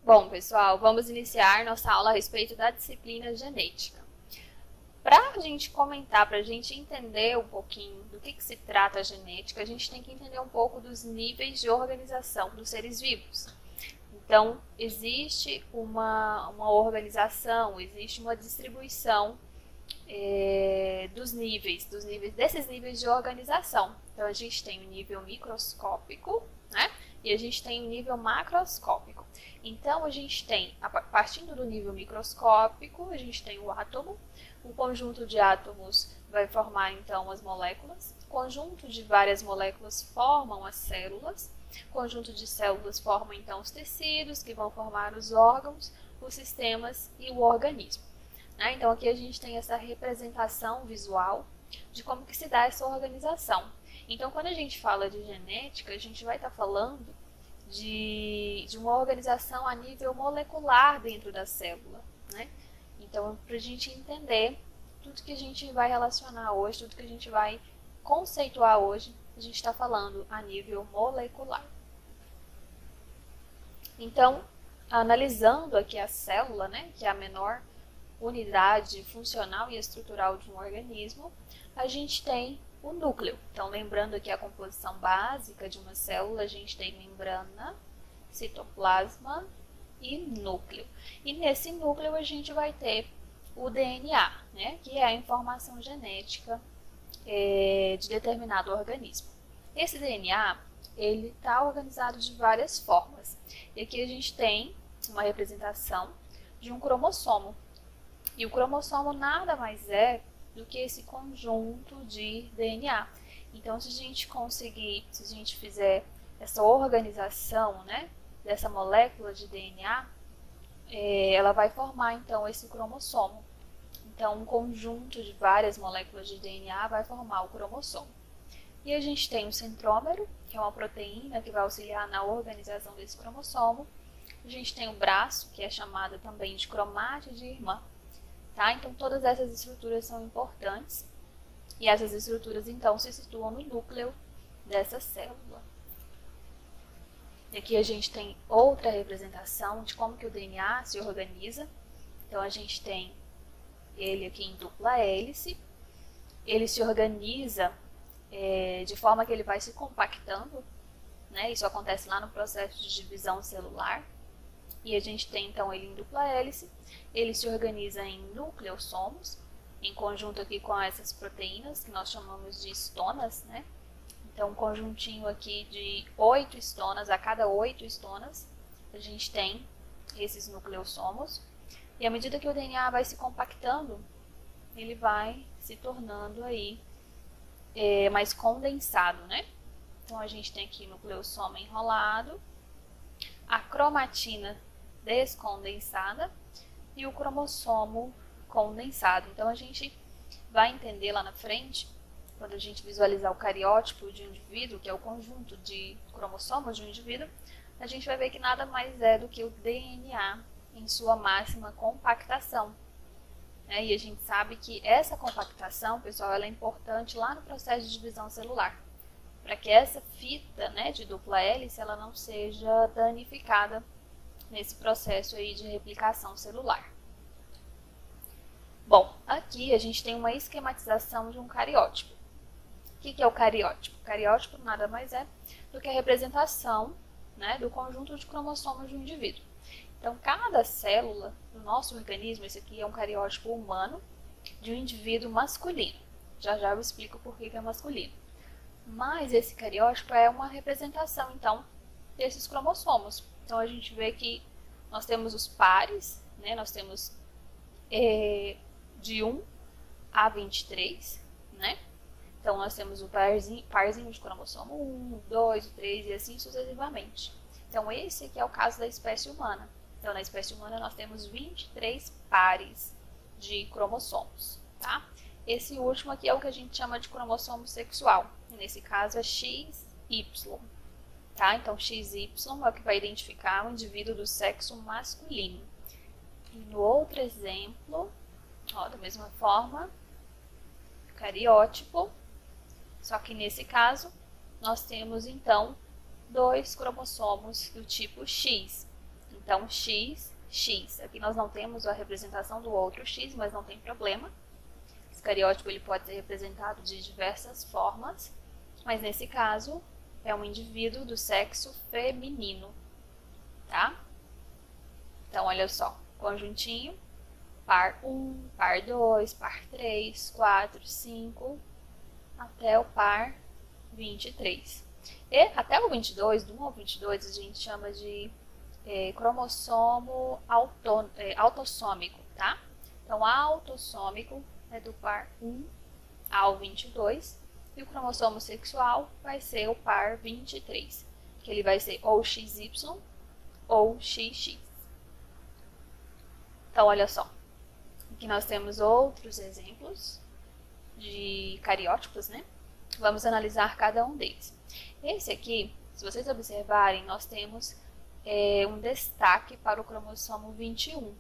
Bom, pessoal, vamos iniciar nossa aula a respeito da disciplina genética. Para a gente comentar, para a gente entender um pouquinho do que se trata a genética, a gente tem que entender um pouco dos níveis de organização dos seres vivos. Então, existe uma organização, existe uma distribuição desses níveis de organização. Então, a gente tem o nível microscópico, né? E a gente tem o nível macroscópico. Então, a gente tem, partindo do nível microscópico, a gente tem o átomo. O conjunto de átomos vai formar, então, as moléculas. O conjunto de várias moléculas formam as células. O conjunto de células forma, então, os tecidos, que vão formar os órgãos, os sistemas e o organismo. Então, aqui a gente tem essa representação visual de como que se dá essa organização. Então, quando a gente fala de genética, a gente vai estar falando de uma organização a nível molecular dentro da célula, né? Então, para a gente entender tudo que a gente vai relacionar hoje, tudo que a gente vai conceituar hoje, a gente está falando a nível molecular. Então, analisando aqui a célula, né, que é a menor unidade funcional e estrutural de um organismo, a gente tem o núcleo. Então, lembrando aqui a composição básica de uma célula, a gente tem membrana, citoplasma e núcleo. E nesse núcleo a gente vai ter o DNA, né, que é a informação genética de determinado organismo. Esse DNA, ele está organizado de várias formas. E aqui a gente tem uma representação de um cromossomo. E o cromossomo nada mais é do que esse conjunto de DNA. Então, se a gente fizer essa organização, né, dessa molécula de DNA, ela vai formar, então, esse cromossomo. Então, um conjunto de várias moléculas de DNA vai formar o cromossomo. E a gente tem o centrômero, que é uma proteína que vai auxiliar na organização desse cromossomo. A gente tem o braço, que é chamado também de cromátide irmã. Tá? Então, todas essas estruturas são importantes e essas estruturas, então, se situam no núcleo dessa célula. E aqui a gente tem outra representação de como que o DNA se organiza. Então, a gente tem ele aqui em dupla hélice. Ele se organiza de forma que ele vai se compactando, né? Isso acontece lá no processo de divisão celular. E a gente tem, então, ele em dupla hélice. Ele se organiza em nucleossomos, em conjunto aqui com essas proteínas, que nós chamamos de estonas, né? Então, um conjuntinho aqui de 8 estonas, a cada 8 estonas, a gente tem esses nucleossomos. E à medida que o DNA vai se compactando, ele vai se tornando aí mais condensado, né? Então, a gente tem aqui o nucleossomo enrolado, a cromatina descondensada e o cromossomo condensado. Então, a gente vai entender lá na frente, quando a gente visualizar o cariótipo de um indivíduo, que é o conjunto de cromossomos de um indivíduo, a gente vai ver que nada mais é do que o DNA em sua máxima compactação. E a gente sabe que essa compactação, pessoal, ela é importante lá no processo de divisão celular, para que essa fita, né, de dupla hélice ela não seja danificada nesse processo aí de replicação celular. Bom, aqui a gente tem uma esquematização de um cariótipo. O que é o cariótipo? O cariótipo nada mais é do que a representação, né, do conjunto de cromossomos de um indivíduo. Então, cada célula do nosso organismo, esse aqui é um cariótipo humano de um indivíduo masculino. Já já eu explico por que é masculino. Mas esse cariótipo é uma representação, então, desses cromossomos. Então, a gente vê que nós temos os pares, né? Nós temos de 1 a 23, né? Então, nós temos o parzinho de cromossomo 1, 2, 3 e assim sucessivamente. Então, esse aqui é o caso da espécie humana. Então, na espécie humana, nós temos 23 pares de cromossomos, tá? Esse último aqui é o que a gente chama de cromossomo sexual. Nesse caso, é XY. Tá? Então, XY é o que vai identificar o indivíduo do sexo masculino. E no outro exemplo, da mesma forma, cariótipo. Só que nesse caso, nós temos, então, 2 cromossomos do tipo X. Então, X, X. Aqui nós não temos a representação do outro X, mas não tem problema. Esse cariótipo ele pode ser representado de diversas formas, mas nesse caso é um indivíduo do sexo feminino, tá? Então, olha só, conjuntinho, par 1, par 2, par 3, 4, 5, até o par 23. E até o 22, do 1 ao 22, a gente chama de cromossomo autossômico, tá? Então, autossômico é do par 1 ao 22, e o cromossomo sexual vai ser o par 23, que ele vai ser ou XY ou XX. Então, olha só, aqui nós temos outros exemplos de cariótipos, né? Vamos analisar cada um deles. Esse aqui, se vocês observarem, nós temos um destaque para o cromossomo 21,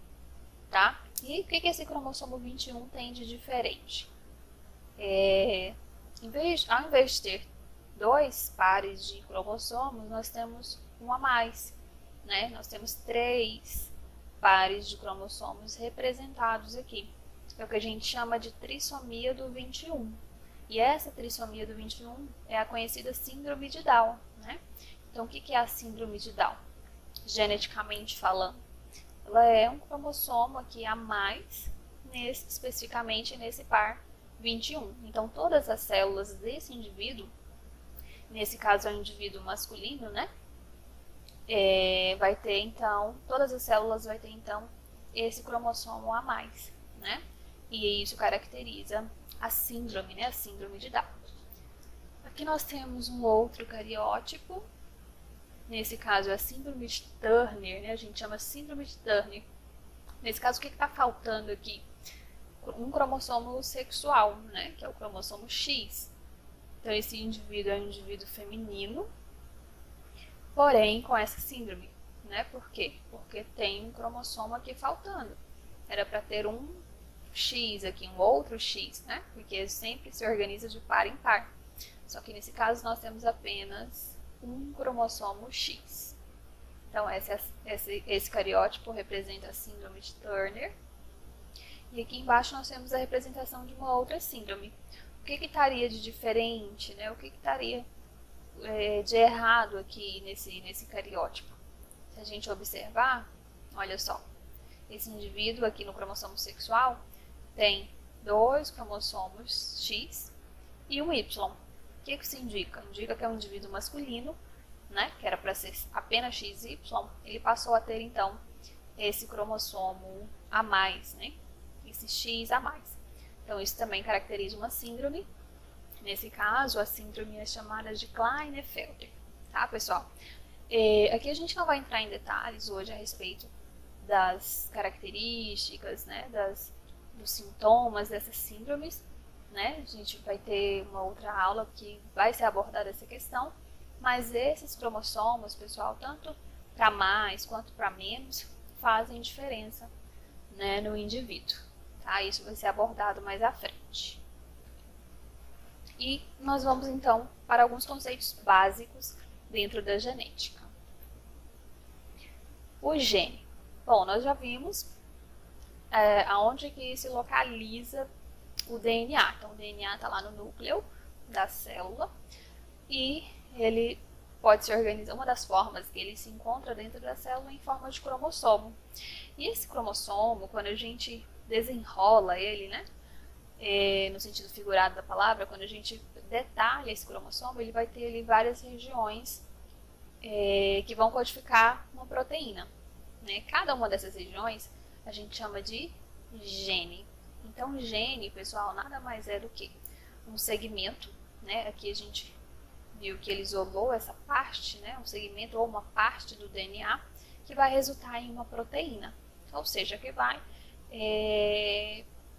tá? E o que esse cromossomo 21 tem de diferente? Ao invés de ter 2 pares de cromossomos, nós temos um a mais, né? Nós temos 3 pares de cromossomos representados aqui. É o que a gente chama de trissomia do 21. E essa trissomia do 21 é a conhecida síndrome de Down, né? Então, o que é a síndrome de Down? Geneticamente falando, ela é um cromossomo aqui a mais, especificamente nesse par 21. Então, todas as células desse indivíduo, nesse caso é um indivíduo masculino, né? Vai ter, então, todas as células vai ter, então, esse cromossomo a mais, né? E isso caracteriza a síndrome, né? A síndrome de Down. Aqui nós temos um outro cariótipo. Nesse caso é a síndrome de Turner, né? A gente chama síndrome de Turner. Nesse caso, o que está faltando aqui? Um cromossomo sexual, né? Que é o cromossomo X. Então, esse indivíduo é um indivíduo feminino, porém com essa síndrome, né? Por quê? Porque tem um cromossomo aqui faltando. Era para ter um X aqui, um outro X, né? Porque sempre se organiza de par em par. Só que nesse caso nós temos apenas um cromossomo X. Então esse cariótipo representa a síndrome de Turner. E aqui embaixo nós temos a representação de uma outra síndrome. O que estaria de diferente, né? O que estaria de errado aqui nesse cariótipo? Se a gente observar, olha só, esse indivíduo aqui no cromossomo sexual tem 2 cromossomos X e um Y. O que isso indica? Indica que é um indivíduo masculino, né, que era para ser apenas XY, ele passou a ter, então, esse cromossomo a mais, né, esse X a mais. Então, isso também caracteriza uma síndrome. Nesse caso, a síndrome é chamada de Klinefelter, tá, pessoal? Aqui a gente não vai entrar em detalhes hoje a respeito das características, né, dos sintomas dessas síndromes, né? A gente vai ter uma outra aula que vai ser abordada essa questão, mas esses cromossomos, pessoal, tanto para mais quanto para menos, fazem diferença, né, no indivíduo, tá? Isso vai ser abordado mais à frente. E nós vamos, então, para alguns conceitos básicos dentro da genética. O gene. Bom, nós já vimos aonde que se localiza o DNA. Então, o DNA está lá no núcleo da célula e ele pode se organizar, uma das formas que ele se encontra dentro da célula em forma de cromossomo. E esse cromossomo, quando a gente desenrola ele, né, no sentido figurado da palavra, quando a gente detalha esse cromossomo, ele vai ter ali várias regiões que vão codificar uma proteína, né? Cada uma dessas regiões a gente chama de gene. Então, gene, pessoal, nada mais é do que um segmento, né? Aqui a gente viu que ele isolou essa parte, né? Um segmento ou uma parte do DNA que vai resultar em uma proteína, ou seja, que vai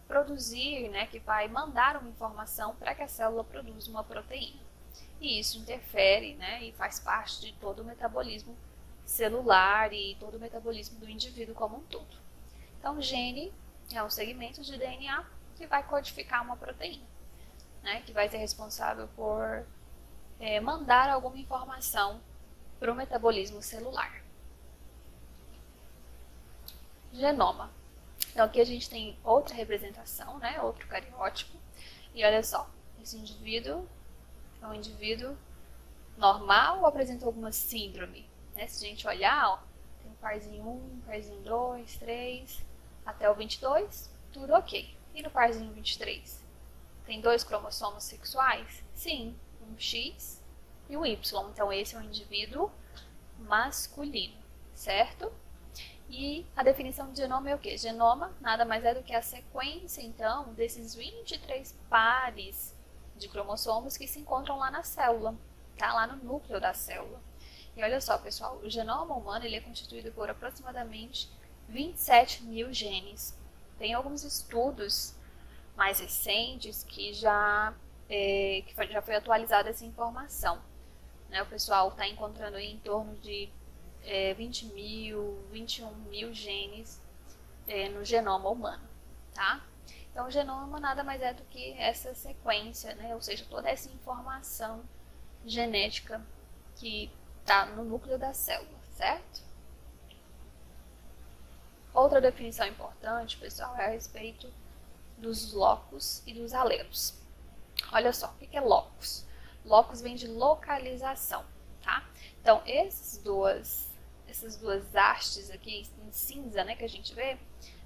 produzir, né? Que vai mandar uma informação para que a célula produza uma proteína. E isso interfere, né? E faz parte de todo o metabolismo celular e todo o metabolismo do indivíduo como um todo. Então, gene é um segmento de DNA que vai codificar uma proteína, né, que vai ser responsável por mandar alguma informação para o metabolismo celular. genoma. Então aqui a gente tem outra representação, né? Outro cariótipo. E olha só, esse indivíduo é um indivíduo normal ou apresenta alguma síndrome? Né? Se a gente olhar, ó, tem o parzinho 1, parzinho 2, 3, até o 22, tudo ok. E no parzinho 23? Tem 2 cromossomos sexuais? Sim, um X e um Y. Então esse é um indivíduo masculino, certo? E a definição de genoma é o quê? Genoma nada mais é do que a sequência, então, desses 23 pares de cromossomos que se encontram lá na célula, tá? Lá no núcleo da célula. E olha só, pessoal, o genoma humano ele é constituído por aproximadamente 27 mil genes. Tem alguns estudos mais recentes que já foi atualizada essa informação. Né? O pessoal está encontrando aí em torno de 20 mil, 21 mil genes no genoma humano, tá? Então, o genoma nada mais é do que essa sequência, né? Ou seja, toda essa informação genética que está no núcleo da célula, certo? Outra definição importante, pessoal, é a respeito dos locus e dos alelos. Olha só, o que é locus? Locus vem de localização, tá? Então, essas duas hastes aqui em cinza, né, que a gente vê,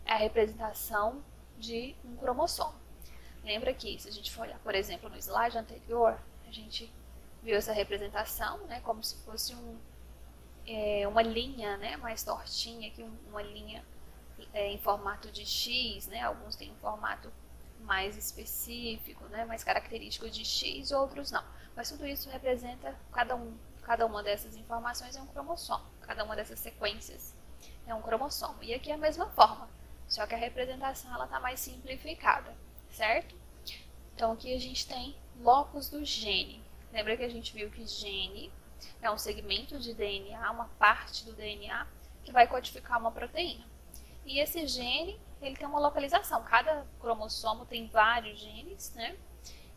é a representação de um cromossomo. Lembra que, se a gente for olhar, por exemplo, no slide anterior, a gente viu essa representação, né, como se fosse uma linha, né, mais tortinha, aqui uma linha em formato de X, né, alguns têm um formato mais específico, né, mais característico de X, outros não. Mas tudo isso representa, cada uma dessas informações é um cromossomo, cada uma dessas sequências é um cromossomo. E aqui é a mesma forma, só que a representação ela está mais simplificada, certo? Então aqui a gente tem locus do gene. Lembra que a gente viu que gene é um segmento de DNA, uma parte do DNA que vai codificar uma proteína. E esse gene, ele tem uma localização. Cada cromossomo tem vários genes, né?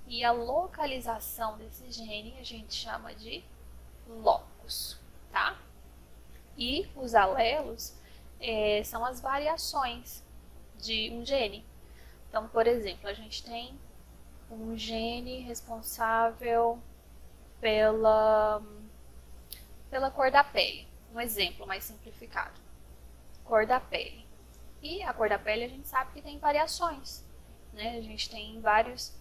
E a localização desse gene a gente chama de locus, tá? E os alelos são as variações de um gene. Então, por exemplo, a gente tem um gene responsável pela cor da pele. Um exemplo mais simplificado. Cor da pele. E a cor da pele a gente sabe que tem variações, né? A gente tem várias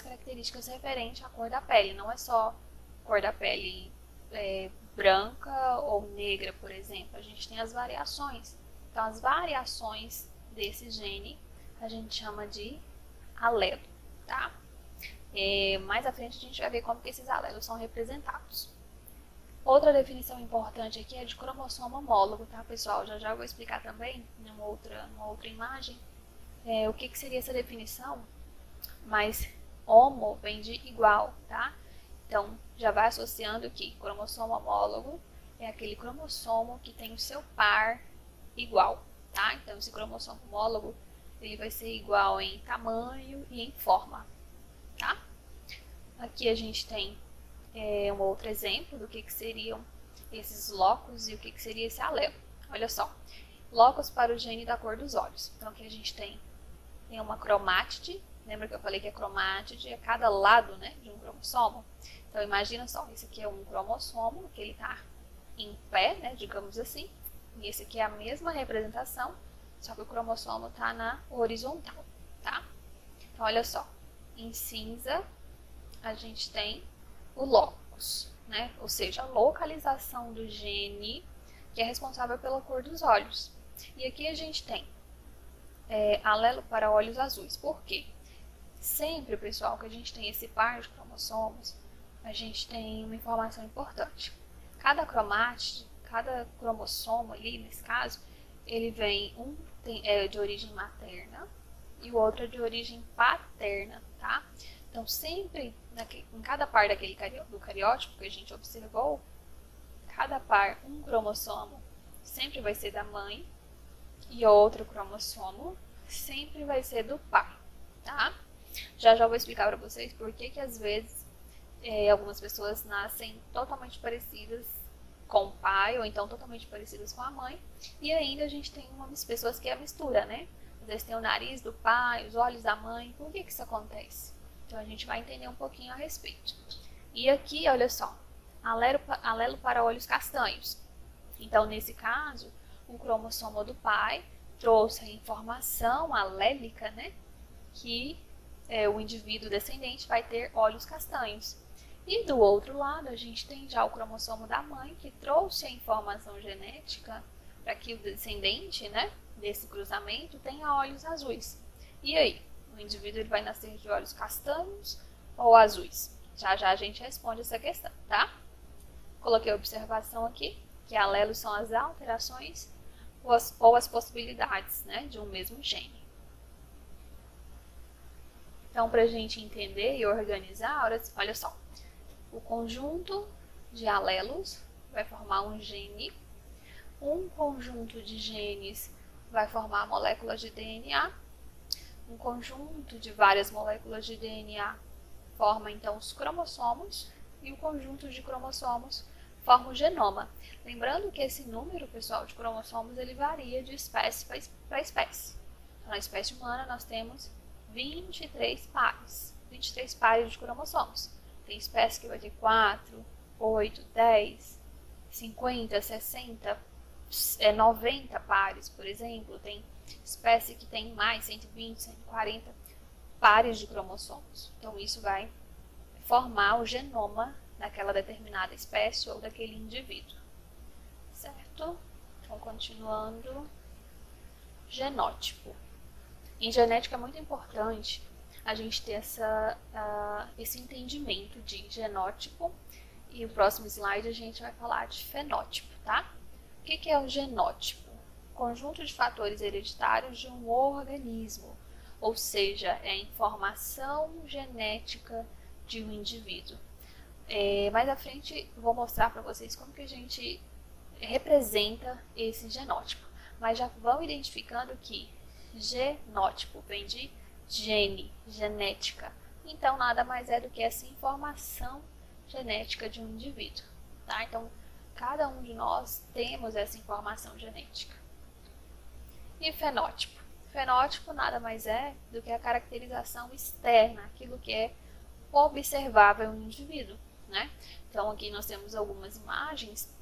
características referentes à cor da pele. Não é só cor da pele branca ou negra, por exemplo. A gente tem as variações. Então, as variações desse gene a gente chama de alelo, tá? Mais à frente a gente vai ver como que esses alelos são representados. Outra definição importante aqui é de cromossomo homólogo, tá, pessoal? Já vou explicar também numa outra imagem o que seria essa definição, mas homo vem de igual, tá? Então, já vai associando que cromossomo homólogo é aquele cromossomo que tem o seu par igual, tá? Então, esse cromossomo homólogo ele vai ser igual em tamanho e em forma, tá? Aqui a gente tem um outro exemplo do que seriam esses locus e o que seria esse alelo. Olha só, locus para o gene da cor dos olhos. Então aqui a gente tem uma cromátide. Lembra que eu falei que a cromátide é cada lado, né, de um cromossomo? Então imagina só, esse aqui é um cromossomo que ele está em pé, né, digamos assim. E esse aqui é a mesma representação, só que o cromossomo está na horizontal, tá? Então olha só, em cinza a gente tem o locus, né? Ou seja, a localização do gene que é responsável pela cor dos olhos. E aqui a gente tem alelo para olhos azuis. Por quê? Sempre, pessoal, que a gente tem esse par de cromossomos, a gente tem uma informação importante. Cada cromátide, cada cromossomo ali, nesse caso, ele vem, de origem materna e o outro é de origem paterna, tá? Então, sempre, em cada par do cariótipo que a gente observou, cada par, um cromossomo sempre vai ser da mãe e outro cromossomo sempre vai ser do pai, tá? Já vou explicar para vocês por que às vezes algumas pessoas nascem totalmente parecidas com o pai, ou então totalmente parecidas com a mãe. E ainda a gente tem umas pessoas que é a mistura, né? Às vezes tem o nariz do pai, os olhos da mãe. Por que isso acontece? Então a gente vai entender um pouquinho a respeito. E aqui, olha só, alelo para olhos castanhos. Então, nesse caso, o cromossomo do pai trouxe a informação alélica, né? Que o indivíduo descendente vai ter olhos castanhos. E do outro lado, a gente tem já o cromossomo da mãe, que trouxe a informação genética para que o descendente, né, desse cruzamento tenha olhos azuis. E aí, o indivíduo ele vai nascer de olhos castanhos ou azuis? Já já a gente responde essa questão, tá? Coloquei a observação aqui, que alelos são as alterações ou as possibilidades, né, de um mesmo gene. Então, para a gente entender e organizar, olha só, o conjunto de alelos vai formar um gene, um conjunto de genes vai formar moléculas de DNA, um conjunto de várias moléculas de DNA forma então os cromossomos, e o conjunto de cromossomos forma o genoma. Lembrando que esse número, pessoal, de cromossomos, ele varia de espécie para espécie. Então, na espécie humana nós temos 23 pares de cromossomos. Tem espécie que vai ter 4, 8, 10, 50, 60, 90 pares, por exemplo. Tem espécie que tem mais, 120, 140 pares de cromossomos. Então, isso vai formar o genoma daquela determinada espécie ou daquele indivíduo. Certo? Então, continuando. Genótipo. Em genética é muito importante a gente ter esse entendimento de genótipo, e o próximo slide a gente vai falar de fenótipo, tá? O que é o genótipo? Conjunto de fatores hereditários de um organismo, ou seja, é a informação genética de um indivíduo. Mais à frente vou mostrar para vocês como que a gente representa esse genótipo, mas já vão identificando que genótipo vem de gene, genética. Então, nada mais é do que essa informação genética de um indivíduo, tá? Então, cada um de nós temos essa informação genética. E fenótipo? Fenótipo nada mais é do que a caracterização externa, aquilo que é observável no indivíduo, né? Então, aqui nós temos algumas imagens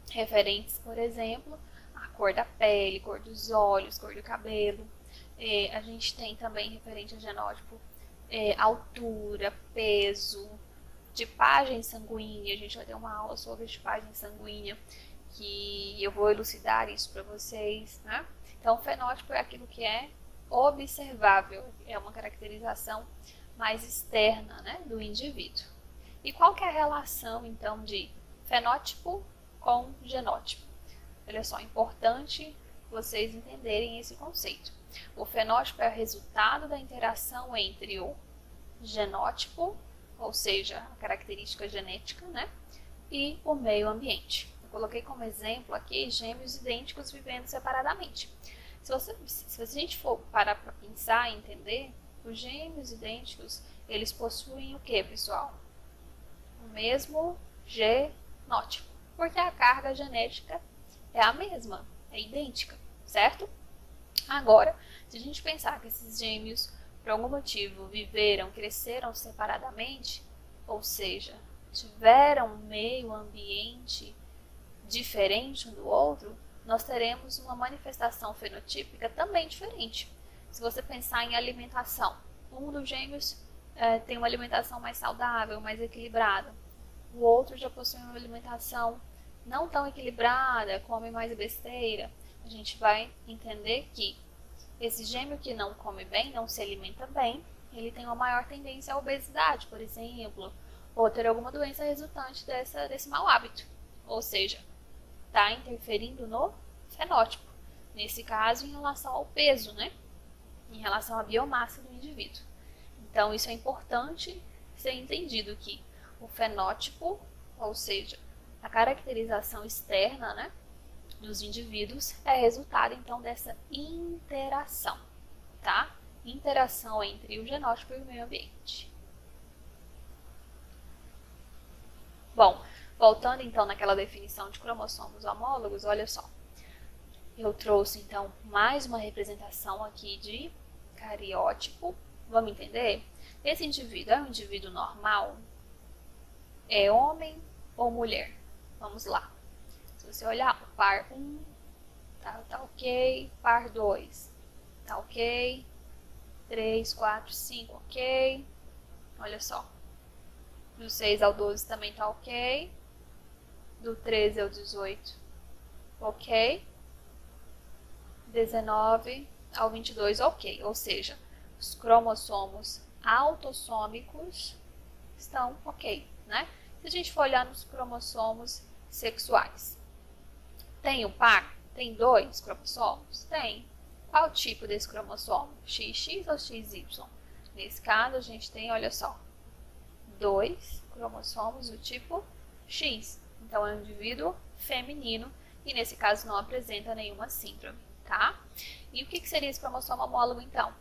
referentes, por exemplo, à cor da pele, cor dos olhos, cor do cabelo. A gente tem também referente a genótipo, altura, peso, tipagem sanguínea. A gente vai ter uma aula sobre tipagem sanguínea, que eu vou elucidar isso para vocês, né? Então, o fenótipo é aquilo que é observável, é uma caracterização mais externa, né, do indivíduo. E qual que é a relação, então, de fenótipo com genótipo? Olha só, é importante vocês entenderem esse conceito. O fenótipo é o resultado da interação entre o genótipo, ou seja, a característica genética, né, e o meio ambiente. Eu coloquei como exemplo aqui gêmeos idênticos vivendo separadamente. Se a gente for parar para pensar e entender, os gêmeos idênticos, eles possuem o que, pessoal? O mesmo genótipo, porque a carga genética é a mesma, é idêntica, certo? Agora, se a gente pensar que esses gêmeos, por algum motivo, viveram, cresceram separadamente, ou seja, tiveram um meio ambiente diferente um do outro, nós teremos uma manifestação fenotípica também diferente. Se você pensar em alimentação, um dos gêmeos tem uma alimentação mais saudável, mais equilibrada. O outro já possui uma alimentação não tão equilibrada, come mais besteira. A gente vai entender que esse gêmeo que não come bem, não se alimenta bem, ele tem uma maior tendência à obesidade, por exemplo, ou ter alguma doença resultante desse mau hábito. Ou seja, está interferindo no fenótipo. Nesse caso, em relação ao peso, né? Em relação à biomassa do indivíduo. Então, isso é importante ser entendido que o fenótipo, ou seja, a caracterização externa, né, dos indivíduos, é resultado, então, dessa interação, tá? Interação entre o genótipo e o meio ambiente. Bom, Voltando então naquela definição de cromossomos homólogos, olha só. Eu trouxe então mais uma representação aqui de cariótipo. Vamos entender? Esse indivíduo é um indivíduo normal? É homem ou mulher? Vamos lá. Se você olhar o par 1, tá ok. Par 2, tá ok. 3, 4, 5, ok. Olha só. Do 6 ao 12 também tá ok. Do 13 ao 18, ok. 19 ao 22, ok. Ou seja, os cromossomos autossômicos estão ok, né? Se a gente for olhar nos cromossomos sexuais, tem um par? Tem 2 cromossomos? Tem. Qual o tipo desse cromossomo? XX ou XY? Nesse caso, a gente tem, olha só, 2 cromossomos do tipo X. Então, é um indivíduo feminino e, nesse caso, não apresenta nenhuma síndrome, tá? E o que seria esse cromossomo homólogo, então?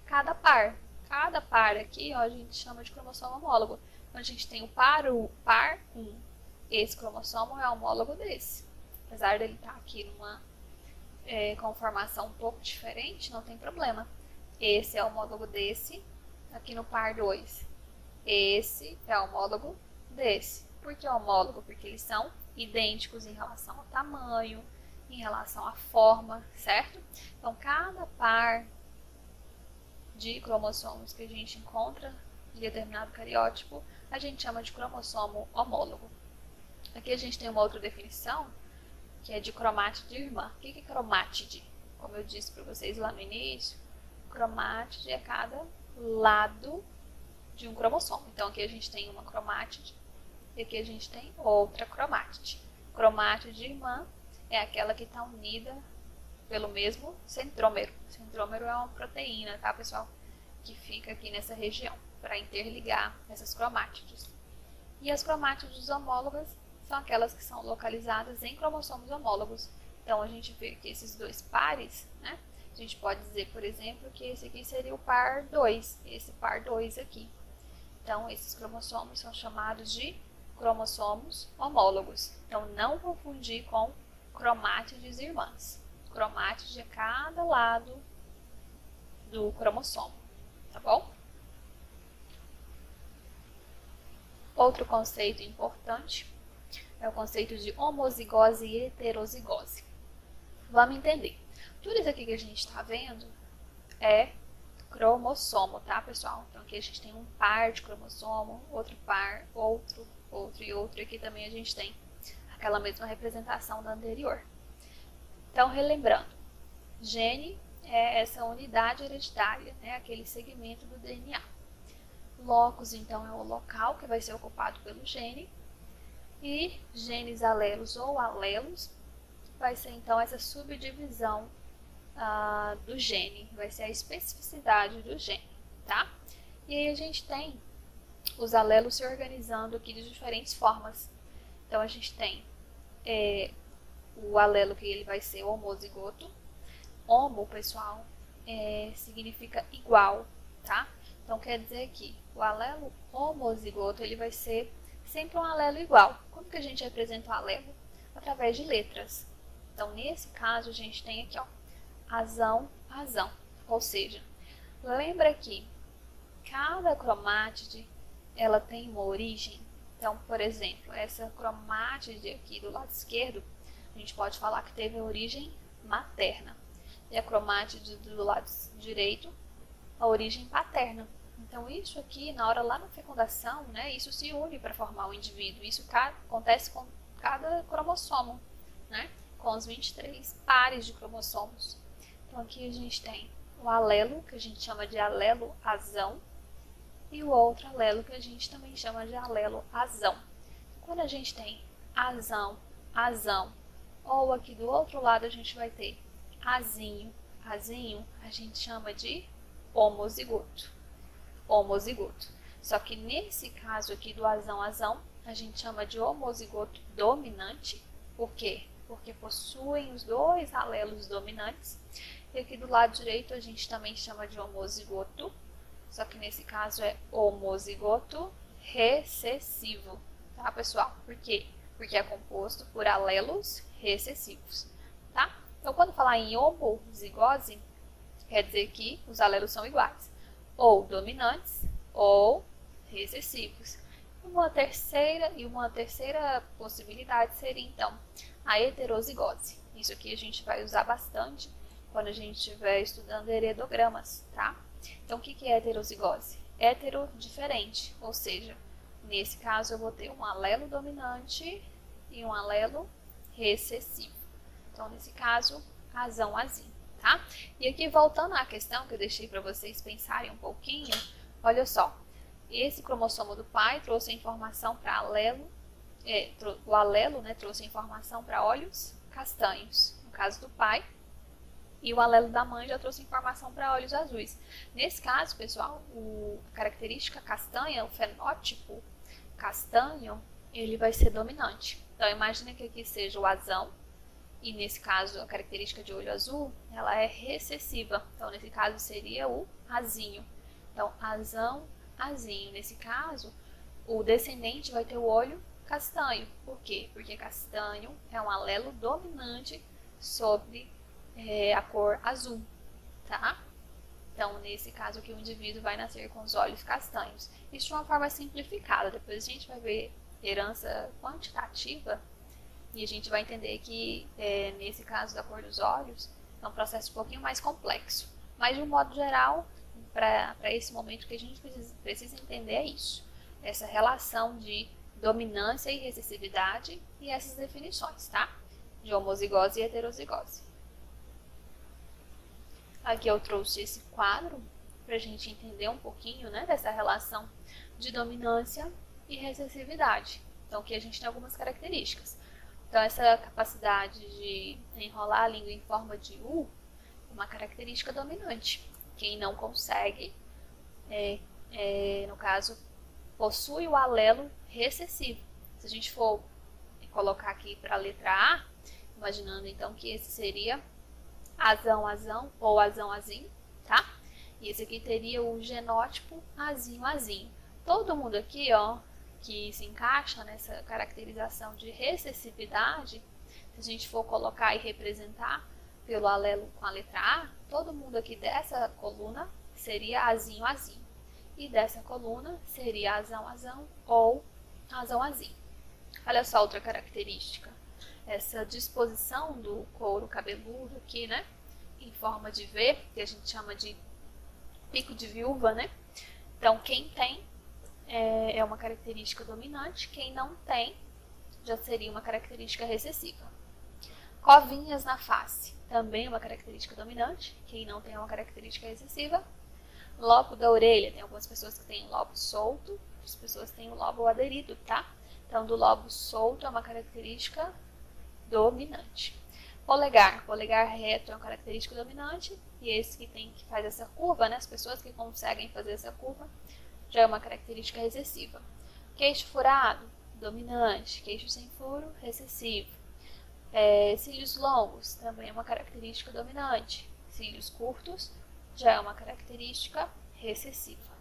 Cada par aqui, ó, a gente chama de cromossomo homólogo. Então, a gente tem o par 1. Esse cromossomo é homólogo desse. Apesar dele estar aqui numa conformação um pouco diferente, não tem problema. Esse é homólogo desse, aqui no par 2. Esse é homólogo desse. Por que homólogo? Porque eles são idênticos em relação ao tamanho, em relação à forma, certo? Então, cada par de cromossomos que a gente encontra em determinado cariótipo, a gente chama de cromossomo homólogo. Aqui a gente tem uma outra definição, que é de cromátide irmã. O que é cromátide? Como eu disse para vocês lá no início, cromátide é cada lado de um cromossomo. Então, aqui a gente tem uma cromátide e aqui a gente tem outra cromátide. Cromátide irmã é aquela que está unida pelo mesmo centrômero. Centrômero é uma proteína, tá, pessoal? Que fica aqui nessa região para interligar essas cromátides. E as cromátides homólogas são aquelas que são localizadas em cromossomos homólogos. Então, a gente vê que esses dois pares, né? A gente pode dizer, por exemplo, que esse aqui seria o par 2, esse par 2 aqui. Então, esses cromossomos são chamados de cromossomos homólogos. Então, não confundir com cromátides irmãs. Cromátide é cada lado do cromossomo, tá bom? Outro conceito importante é o conceito de homozigose e heterozigose. Vamos entender. Tudo isso aqui que a gente está vendo é cromossomo, tá, pessoal? Então, aqui a gente tem um par de cromossomo, outro par, outro e outro. E aqui também a gente tem aquela mesma representação da anterior. Então, relembrando, gene é essa unidade hereditária, né, aquele segmento do DNA. Locus, então, é o local que vai ser ocupado pelo gene. E genes alelos ou alelos vai ser, então, essa subdivisão do gene, vai ser a especificidade do gene, tá? E aí a gente tem os alelos se organizando aqui de diferentes formas. Então, a gente tem o alelo que ele vai ser homozigoto. Homo, pessoal, significa igual, tá? Então, quer dizer que o alelo homozigoto, ele vai ser sempre um alelo igual. Como que a gente representa o alelo? Através de letras. Então, nesse caso, a gente tem aqui, ó, azão, azão. Ou seja, lembra que cada cromátide, ela tem uma origem. Então, por exemplo, essa cromátide aqui do lado esquerdo, a gente pode falar que teve a origem materna. E a cromátide do lado direito, a origem paterna. Então, isso aqui, na hora lá na fecundação, né, isso se une para formar o indivíduo. Isso acontece com cada cromossomo, né, com os 23 pares de cromossomos. Então, aqui a gente tem o alelo, que a gente chama de alelo azão, e o outro alelo, que a gente também chama de alelo azão. Quando a gente tem azão, azão, ou aqui do outro lado a gente vai ter azinho, azinho, a gente chama de homozigoto. Homozigoto. Só que nesse caso aqui do azão, azão, a gente chama de homozigoto dominante. Por quê? Porque possuem os dois alelos dominantes. E aqui do lado direito a gente também chama de homozigoto. Só que nesse caso é homozigoto recessivo. Tá, pessoal? Por quê? porque é composto por alelos recessivos, tá? Então, quando falar em homozigose, quer dizer que os alelos são iguais, ou dominantes ou recessivos. Uma terceira possibilidade seria, então, a heterozigose. Isso aqui a gente vai usar bastante quando a gente estiver estudando heredogramas, tá? Então, o que é heterozigose? Hetero diferente, ou seja, nesse caso eu vou ter um alelo dominante e um alelo recessivo. Então, nesse caso, azão, azinho, tá? E aqui, voltando à questão que eu deixei para vocês pensarem um pouquinho, olha só. Esse cromossomo do pai trouxe a informação para alelo, o alelo, né, trouxe a informação para olhos castanhos, no caso do pai, e o alelo da mãe já trouxe informação para olhos azuis. Nesse caso, pessoal, a característica castanha, o fenótipo castanho, ele vai ser dominante. Então, imagina que aqui seja o azão, e nesse caso, a característica de olho azul, ela é recessiva. Então, nesse caso, seria o azinho. Então, azão, azinho. Nesse caso, o descendente vai ter o olho castanho. Por quê? Porque castanho é um alelo dominante sobre a cor azul, tá? Então, nesse caso aqui, o indivíduo vai nascer com os olhos castanhos. Isso de uma forma simplificada. Depois a gente vai ver herança quantitativa e a gente vai entender que, nesse caso da cor dos olhos, é um processo um pouquinho mais complexo. Mas, de um modo geral, para esse momento que a gente precisa entender é isso. Essa relação de dominância e recessividade e essas definições, tá? De homozigose e heterozigose. Aqui eu trouxe esse quadro para a gente entender um pouquinho, né, dessa relação de dominância e recessividade. Então, aqui a gente tem algumas características. Então, essa capacidade de enrolar a língua em forma de U é uma característica dominante. Quem não consegue, no caso, possui o alelo recessivo. Se a gente for colocar aqui para a letra A, imaginando então que esse seria azão, azão ou azão, azinho, tá? E esse aqui teria o genótipo azinho, azinho. Todo mundo aqui, ó, que se encaixa nessa caracterização de recessividade, se a gente for colocar e representar pelo alelo com a letra A, todo mundo aqui dessa coluna seria azinho, azinho. E dessa coluna seria azão, azão ou azão, azinho. Olha só outra característica. Essa disposição do couro cabeludo aqui, né? Em forma de V, que a gente chama de pico de viúva, né? Então, quem tem é uma característica dominante, quem não tem já seria uma característica recessiva. Covinhas na face, também é uma característica dominante, quem não tem é uma característica recessiva. Lobo da orelha, tem algumas pessoas que têm lobo solto, outras pessoas têm o lobo aderido, tá? Então, do lobo solto é uma característica dominante. Polegar reto é uma característica dominante, e esse que faz essa curva, né? As pessoas que conseguem fazer essa curva, já é uma característica recessiva. Queixo furado, dominante. Queixo sem furo, recessivo. Cílios longos, também é uma característica dominante. Cílios curtos, já é uma característica recessiva.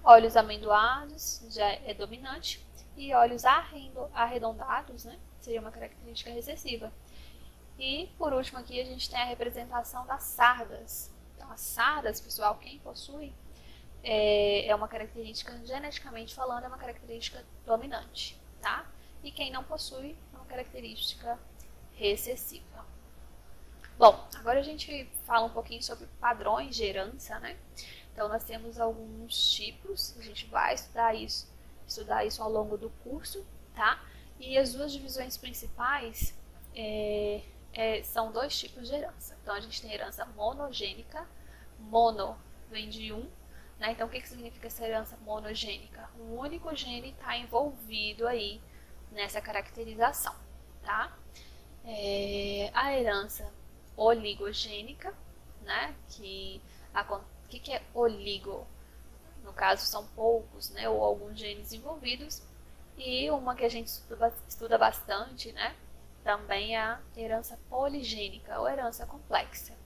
Olhos amendoados, já é dominante. E olhos arredondados, né, seria uma característica recessiva. E, por último, aqui a gente tem a representação das sardas. Então, as sardas, pessoal, quem possui, é uma característica, geneticamente falando, é uma característica dominante, tá? E quem não possui, é uma característica recessiva. Bom, agora a gente fala um pouquinho sobre padrões de herança, né? Então, nós temos alguns tipos, a gente vai estudar isso ao longo do curso, tá? E as duas divisões principais são dois tipos de herança. Então, a gente tem herança monogênica, mono vem de um, né? Então, o que significa essa herança monogênica? Um único gene está envolvido aí nessa caracterização, tá? A herança oligogênica, né? Que é oligo? No caso, são poucos, né? Ou alguns genes envolvidos. E uma que a gente estuda bastante, né? Também é a herança poligênica, ou herança complexa.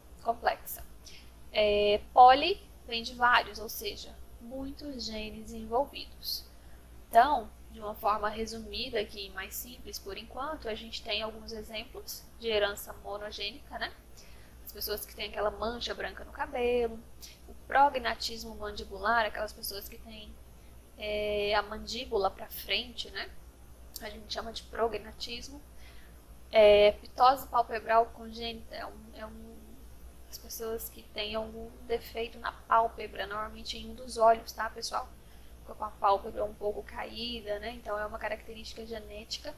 Poli vem de vários, ou seja, muitos genes envolvidos. Então, de uma forma resumida aqui, mais simples por enquanto, a gente tem alguns exemplos de herança monogênica, né? As pessoas que têm aquela mancha branca no cabelo, o prognatismo mandibular, aquelas pessoas que têm a mandíbula para frente, né? A gente chama de prognatismo. Ptose palpebral congênita as pessoas que têm algum defeito na pálpebra, normalmente em um dos olhos, tá, pessoal? Com a pálpebra um pouco caída, né? Então é uma característica genética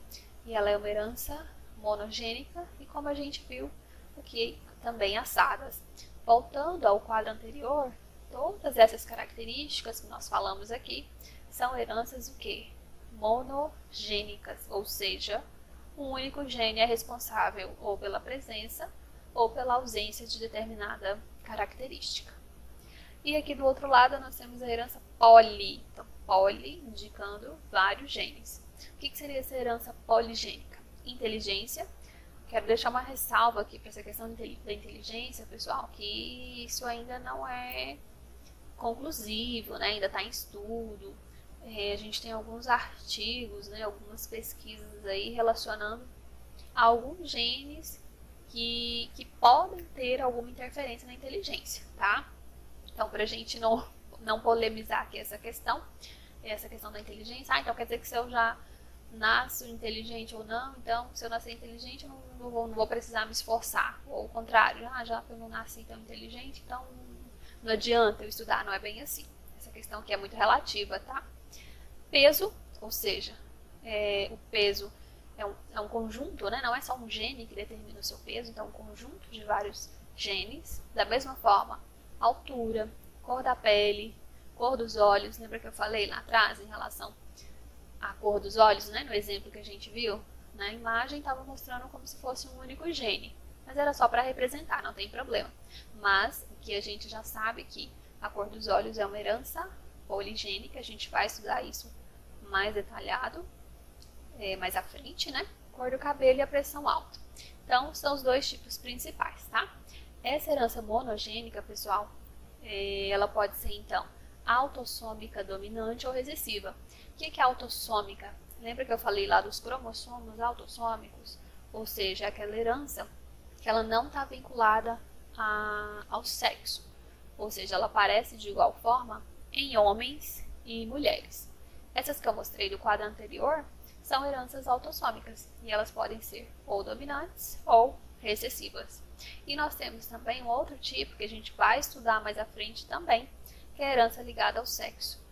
e ela é uma herança monogênica e, como a gente viu aqui, também as SADAs. Voltando ao quadro anterior, todas essas características que nós falamos aqui são heranças o quê? Monogênicas, ou seja, um único gene é responsável ou pela presença ou pela ausência de determinada característica. E aqui do outro lado nós temos a herança poli. Então, poli indicando vários genes. O que seria essa herança poligênica? Inteligência. Quero deixar uma ressalva aqui para essa questão da inteligência, pessoal, que isso ainda não é conclusivo, né? Ainda está em estudo. A gente tem alguns artigos, né? Algumas pesquisas aí relacionando alguns genes que podem ter alguma interferência na inteligência, tá? Então, para a gente não polemizar aqui essa questão da inteligência, então quer dizer que se eu já nasço inteligente ou não, então se eu nascer inteligente eu não vou precisar me esforçar, ou ao contrário, já que eu não nasci tão inteligente, então não adianta eu estudar, não é bem assim. Essa questão aqui é muito relativa, tá? Peso, ou seja, o peso é um conjunto, né? Não é só um gene que determina o seu peso, então é um conjunto de vários genes. Da mesma forma, altura, cor da pele, cor dos olhos. Lembra que eu falei lá atrás em relação à cor dos olhos, né? No exemplo que a gente viu, na imagem estava mostrando como se fosse um único gene. Mas era só para representar, não tem problema. Mas aqui a gente já sabe que a cor dos olhos é uma herança poligênica, a gente vai estudar isso mais detalhado mais à frente, né? Cor do cabelo e a pressão alta. Então, são os dois tipos principais, tá? Essa herança monogênica, pessoal, ela pode ser, então, autossômica dominante ou recessiva. O que é autossômica? Lembra que eu falei lá dos cromossomos autossômicos? Ou seja, aquela herança que ela não está vinculada ao sexo. Ou seja, ela aparece de igual forma em homens e mulheres. Essas que eu mostrei do quadro anterior são heranças autossômicas e elas podem ser ou dominantes ou recessivas. E nós temos também um outro tipo que a gente vai estudar mais à frente também, que é a herança ligada ao sexo,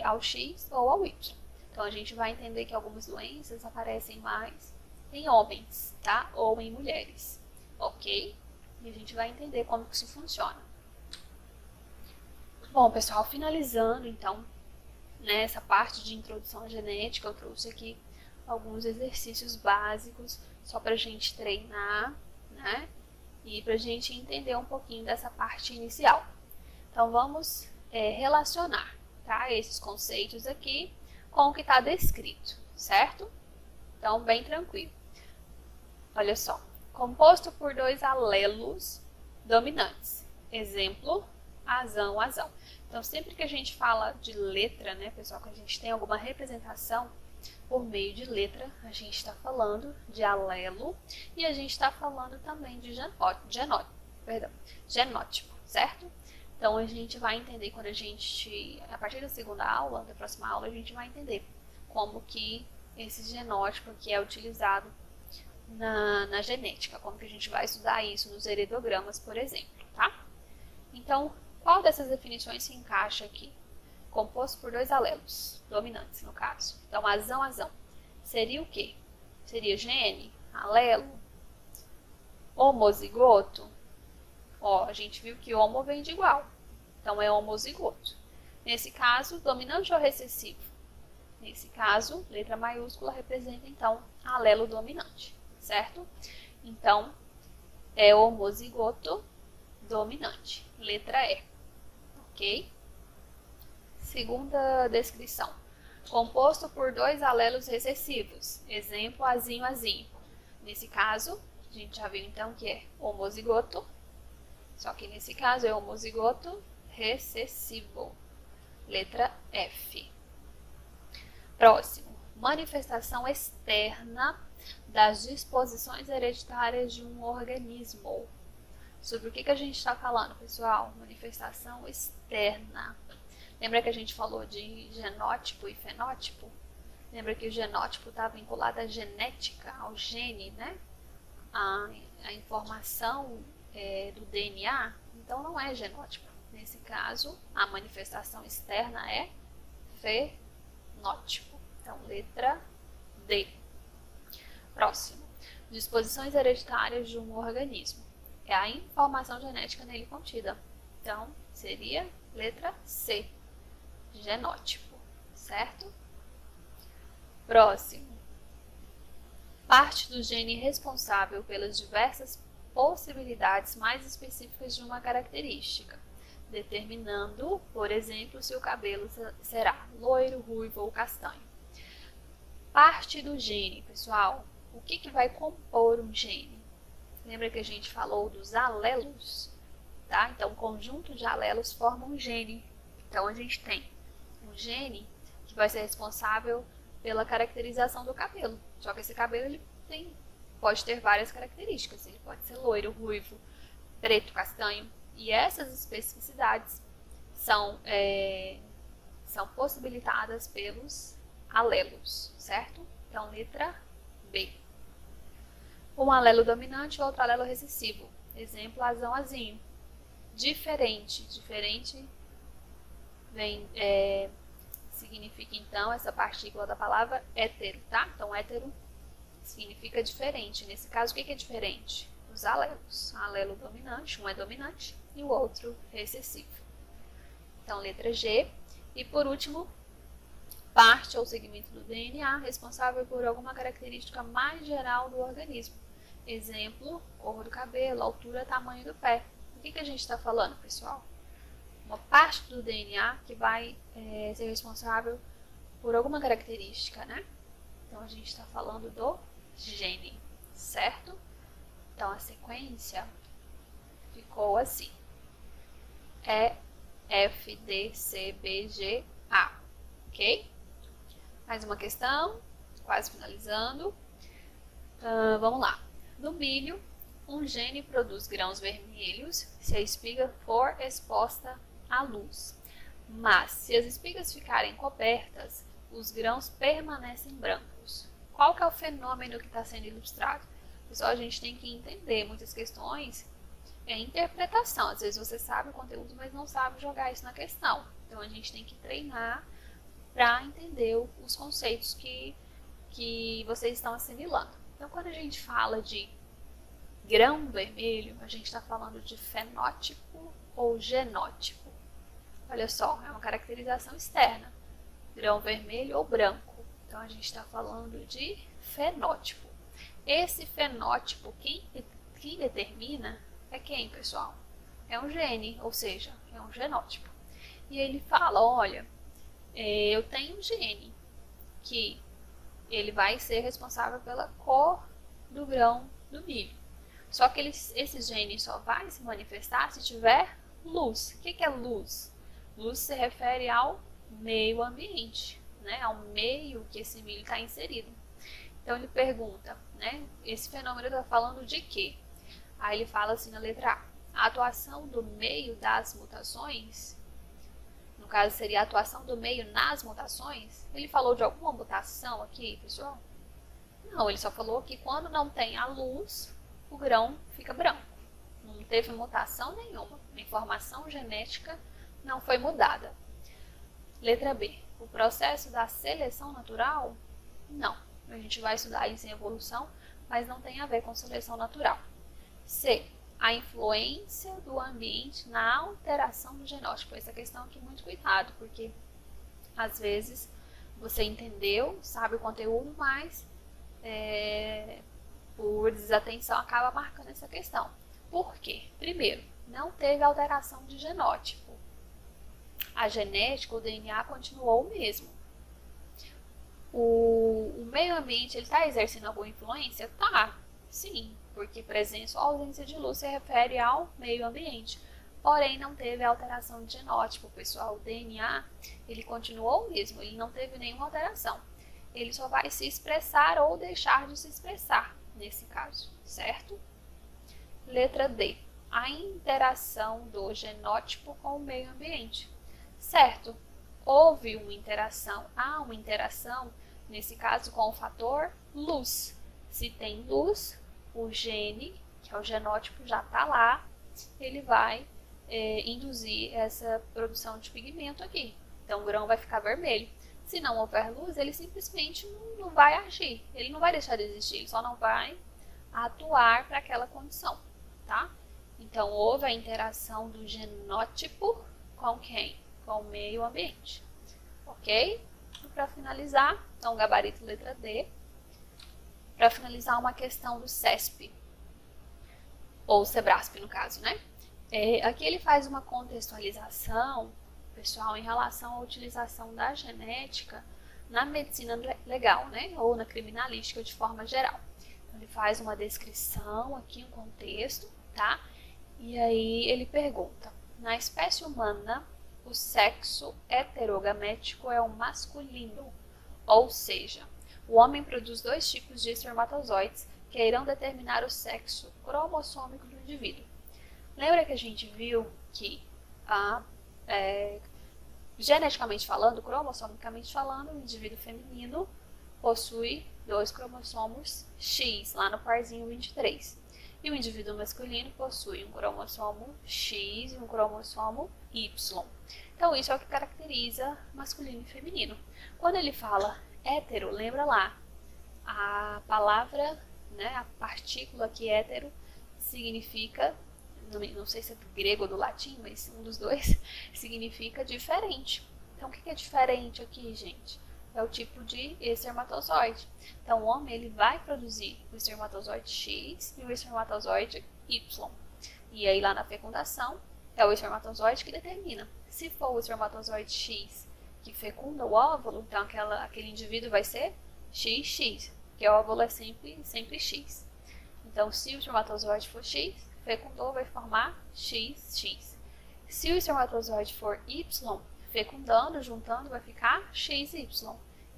ao X ou ao Y. Então a gente vai entender que algumas doenças aparecem mais em homens, tá? Ou em mulheres, ok? E a gente vai entender como que isso funciona. Bom, pessoal, finalizando então nessa parte de introdução à genética, eu trouxe aqui alguns exercícios básicos só para a gente treinar, né? E para a gente entender um pouquinho dessa parte inicial. Então vamos relacionar, tá? Esses conceitos aqui com o que está descrito, certo? Então, bem tranquilo. Olha só, composto por dois alelos dominantes. Exemplo, azão, azão. Então, sempre que a gente fala de letra, né, pessoal, que a gente tem alguma representação por meio de letra, a gente está falando de alelo e a gente está falando também de genótipo, certo? Então, a gente vai entender quando a partir da segunda aula, da próxima aula, a gente vai entender como que esse genótipo aqui é utilizado na genética, como que a gente vai estudar isso nos heredogramas, por exemplo, tá? Então, qual dessas definições se encaixa aqui? Composto por dois alelos, dominantes no caso. Então, azão, azão. Seria o quê? Seria gene, alelo, homozigoto? Ó, a gente viu que homo vem de igual. Então, é homozigoto. Nesse caso, dominante ou recessivo? Nesse caso, letra maiúscula representa, então, alelo dominante, certo? Então, é homozigoto dominante, letra E, ok? Segunda descrição. Composto por dois alelos recessivos, exemplo, azinho, azinho. Nesse caso, a gente já viu, então, que é homozigoto, só que nesse caso é homozigoto recessivo, letra F. Próximo, manifestação externa das disposições hereditárias de um organismo. Sobre o que a gente está falando, pessoal? Manifestação externa. Lembra que a gente falou de genótipo e fenótipo? Lembra que o genótipo está vinculado à genética, ao gene, né? A informação do DNA, então não é genótipo. Nesse caso, a manifestação externa é fenótipo. Então, letra D. Próximo. Disposições hereditárias de um organismo. É a informação genética nele contida. Então, seria letra C. Genótipo. Certo? Próximo. Parte do gene responsável pelas diversas possibilidades mais específicas de uma característica, determinando, por exemplo, se o cabelo será loiro, ruivo ou castanho. Parte do gene, pessoal. O que vai compor um gene? Lembra que a gente falou dos alelos? Tá? Então, um conjunto de alelos forma um gene. Então, a gente tem um gene que vai ser responsável pela caracterização do cabelo. Só que esse cabelo pode ter várias características. Ele pode ser loiro, ruivo, preto, castanho. E essas especificidades são possibilitadas pelos alelos, certo? Então, letra B. Um alelo dominante e outro alelo recessivo. Exemplo, azão, azinho. Diferente. Diferente significa, então, essa partícula da palavra hétero, tá? Então, hétero significa diferente. Nesse caso, o que é diferente? Os alelos. Alelo dominante, um é dominante e o outro recessivo. Então, letra G. E, por último, parte ou segmento do DNA responsável por alguma característica mais geral do organismo. Exemplo, cor do cabelo, altura, tamanho do pé. O que a gente está falando, pessoal? Uma parte do DNA que vai ser responsável por alguma característica, né? Então, a gente está falando do gene, certo? Então, a sequência ficou assim. E, F, D, C, B, G, A. Ok? Mais uma questão, quase finalizando. Vamos lá. No milho, um gene produz grãos vermelhos se a espiga for exposta à luz. Mas, se as espigas ficarem cobertas, os grãos permanecem brancos. Qual que é o fenômeno que está sendo ilustrado? Pessoal, a gente tem que entender muitas questões. É interpretação. Às vezes você sabe o conteúdo, mas não sabe jogar isso na questão. Então, a gente tem que treinar para entender os conceitos que vocês estão assimilando. Então, quando a gente fala de grão vermelho, a gente está falando de fenótipo ou genótipo. Olha só, é uma caracterização externa. Grão vermelho ou branco. Então, a gente está falando de fenótipo. Esse fenótipo, quem determina é quem, pessoal? É um gene, ou seja, é um genótipo. E ele fala, olha, eu tenho um gene que ele vai ser responsável pela cor do grão do milho. Só que esse gene só vai se manifestar se tiver luz. O que é luz? Luz se refere ao meio ambiente, né? Ao meio que esse milho está inserido. Então ele pergunta, né? Esse fenômeno está falando de quê? Aí ele fala assim na letra A. A atuação do meio das mutações, no caso seria a atuação do meio nas mutações. Ele falou de alguma mutação aqui, pessoal? Não, ele só falou que quando não tem a luz, o grão fica branco. Não teve mutação nenhuma. A informação genética não foi mudada. Letra B. O processo da seleção natural? Não. A gente vai estudar isso em evolução, mas não tem a ver com seleção natural. C. A influência do ambiente na alteração do genótipo. Essa questão aqui, muito cuidado, porque às vezes você entendeu, sabe o conteúdo, mas por desatenção acaba marcando essa questão. Por quê? Primeiro, não teve alteração de genótipo. A genética, o DNA, continuou o mesmo. O meio ambiente, ele está exercendo alguma influência? Tá, sim, porque presença ou ausência de luz se refere ao meio ambiente. porém não teve alteração de genótipo, pessoal. O DNA, ele continuou o mesmo, ele não teve nenhuma alteração. Ele só vai se expressar ou deixar de se expressar, nesse caso, certo? Letra D. A interação do genótipo com o meio ambiente. Certo, houve uma interação, há uma interação, nesse caso, com o fator luz. Se tem luz, o gene, que é o genótipo, já está lá, ele vai induzir essa produção de pigmento aqui. Então o grão vai ficar vermelho. Se não houver luz, ele simplesmente não vai agir, ele não vai deixar de existir, ele só não vai atuar para aquela condição, tá? Então houve a interação do genótipo com quem? Com o meio ambiente, ok? E para finalizar, então gabarito letra D. Para finalizar, uma questão do CESP, ou SEBRASP no caso, né? Aqui ele faz uma contextualização, pessoal, em relação à utilização da genética na medicina legal, né? Ou na criminalística de forma geral. Então, ele faz uma descrição aqui, um contexto, tá? E aí ele pergunta, na espécie humana, o sexo heterogamético é o masculino, ou seja, o homem produz 2 tipos de espermatozoides que irão determinar o sexo cromossômico do indivíduo. Lembra que a gente viu que, geneticamente falando, cromossomicamente falando, o indivíduo feminino possui 2 cromossomos X, lá no parzinho 23. E o indivíduo masculino possui um cromossomo X e um cromossomo Y. Então, isso é o que caracteriza masculino e feminino. Quando ele fala hétero, lembra lá, a palavra, né, a partícula aqui, hétero, significa, não sei se é do grego ou do latim, mas um dos dois, significa diferente. Então, o que é diferente aqui, gente? É o tipo de espermatozoide. Então, o homem ele vai produzir o espermatozoide X e o espermatozoide Y. E aí, lá na fecundação, é o espermatozoide que determina. Se for o espermatozoide X que fecunda o óvulo, então aquele indivíduo vai ser XX, porque o óvulo é sempre X. Então, se o espermatozoide for X, fecundou, vai formar XX. Se o espermatozoide for Y, fecundando, juntando, vai ficar XY.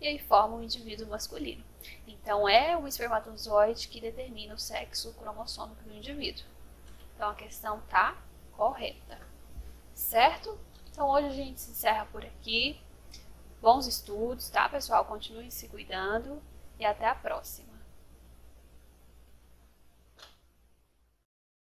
E aí forma um indivíduo masculino. Então, é o espermatozoide que determina o sexo cromossômico do indivíduo. Então, a questão está correta. Certo? Então, hoje a gente se encerra por aqui. Bons estudos, tá, pessoal? Continuem se cuidando e até a próxima.